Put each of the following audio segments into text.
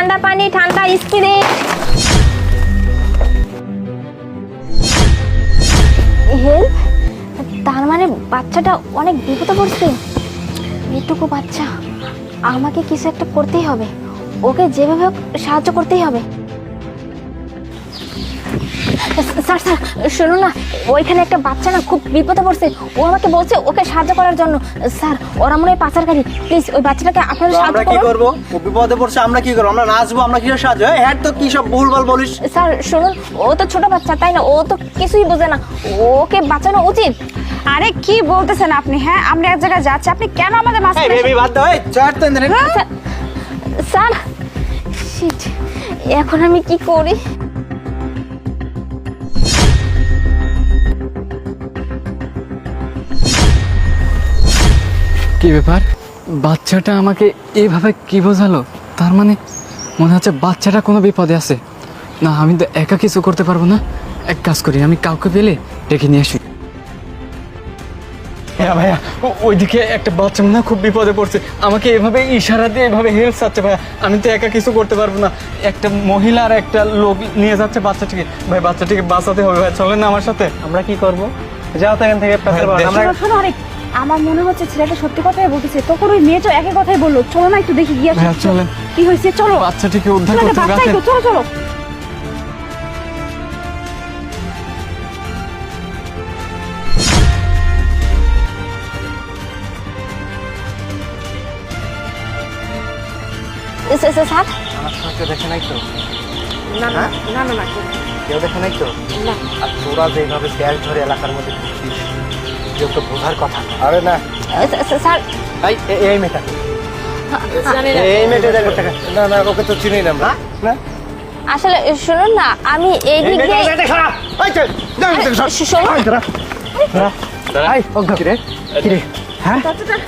ঠান্ডা পানি, ঠান্ডা স্প্রে। হেল্প, তার মানে বাচ্চাটা অনেক বিপদে পড়ছে। এইটুকু বাচ্চা, আমাকে কিছু একটা করতেই হবে, ওকে যেভাবে হোক সাহায্য করতেই হবে। স্যার স্যার শুনুন না, ওইখানে একটা বাচ্চা না খুব বিপদে পড়ছে, ও আমাকে বলছে ওকে সাহায্য করার জন্য। স্যার ওরা মনে হয় পাচারকারী, প্লিজ ওই বাচ্চাটাকে আপনারা সাহায্য করুন। আমরা কি করব? ও বিপদে পড়ছে, আমরা কি করব? আমরা নাচবো? আমরা কি সাহায্য? হ্যাঁ তো কি সব ভুলভাল বলিস? স্যার শুনুন, ও তো ছোট বাচ্চা তাই না, ও তো কিছুই বোঝে না, ওকে বাঁচানো উচিত। আরে কি বলতেছেন আপনি? হ্যাঁ আমরা এক জায়গায় যাচ্ছি, আপনি কেন আমাদের এই মাঝখানে বেবি বাদ দাও, এই চাট তো এনে। স্যার শিট, এখন আমি কি করি? কি ব্যাপার, বাচ্চাটা আমাকে এইভাবে কি বোঝালো? তার মানে মনে হচ্ছে বাচ্চাটা কোনো বিপদে আছে। না, আমি তো একা কিছু করতে পারবো না। এক কাজ করি, আমি কাউকে পেলে ডেকে নিয়ে আসি। হ্যাঁ ভাইয়া, ওইদিকে একটা বাচ্চা মনে হয় খুব বিপদে পড়ছে, আমাকে এভাবে ইশারা দিয়ে এভাবে হেল্প চাচ্ছে। ভাইয়া আমি তো একা কিছু করতে পারবো না, একটা মহিলা আর একটা লোক নিয়ে যাচ্ছে বাচ্চাটিকে। ভাই বাচ্চাটিকে বাঁচাতে হবে, ভাই চলেন না আমার সাথে। আমরা কি করব? যাও তো এখান থেকে। আমরা শোনো আরে, আমার মনে হচ্ছে ছেলেটা সত্যি কথাই বলতেছে, তখন ওই মেয়েটা একই কথাই বললো। চলো না একটু দেখি গিয়ে আসি। হ্যাঁ, চলেন। কি হয়েছে চলো। বাচ্চাটিকে উদ্ধার চলো, করতে হবে। বাচ্চাই তো, চলো চলো। স্যার কেউ দেখে নাই তো? না না না না না, কেউ দেখে নাই তো? না। আর তোরা যেভাবে তেল ধরে এলাকার মধ্যে ঘুরছিস, কেউ তো বোঝার কথা। আরে না, স্যার এই মেয়েটা, জানি না। এই মেয়েটা দেখো। না না, ওকে তো চিনি না আমরা। না আসলে শুনুন না, আমি এই দিক দিয়ে শুনুন। হ্যাঁ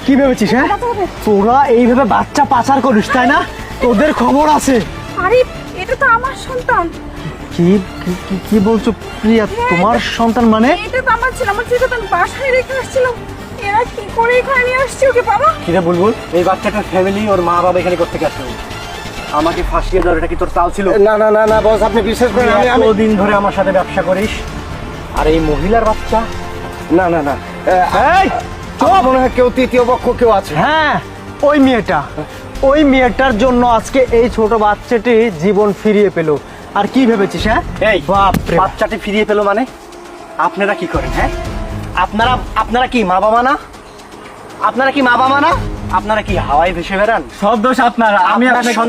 কি ভেবেছিস? হ্যাঁ তোরা এইভাবে বাচ্চা পাচার করিস তাই না? তোদের খবর আছে। আরে এটা তো আমার সন্তান। কি কি বলছো প্রিয়া? তোমার সন্তান মানে? এটা তো আমার ছিল, আমার ছেলে তো বাসায় রেখে আসছিল। এরা কি করে এখানে নিয়ে আসছে ওকে বাবা? কিরে বুলবুল, এই বাচ্চাটার ফ্যামিলি, ওর মা বাবা এখানে করতে গেছে। আমাকে ফাঁসিয়ে দেওয়ার এটা কি তোর চাল ছিল? না না না না বস, আপনি বিশ্বাস করেন আমি দিন ধরে আমার সাথে ব্যবসা করিস, আর এই মহিলার বাচ্চা? না না না, এই চুপ, মনে হয় কেউ তৃতীয় পক্ষ কেউ আছে। হ্যাঁ ওই মেয়েটার জন্য আজকে এই ছোট বাচ্চাটি জীবন ফিরিয়ে পেল। আর কি ভেবেছিস? হ্যাঁ এই বাচ্চাটি ফিরিয়ে পেল মানে? আপনারা কি করেন? হ্যাঁ আপনারা কি মা বাবা না? আপনারা কি মা বাবা না? আপনারা কি হাওয়ায় ভেসে বেড়ান? সব দোষ আপনারা। আমি আপনার সন্তান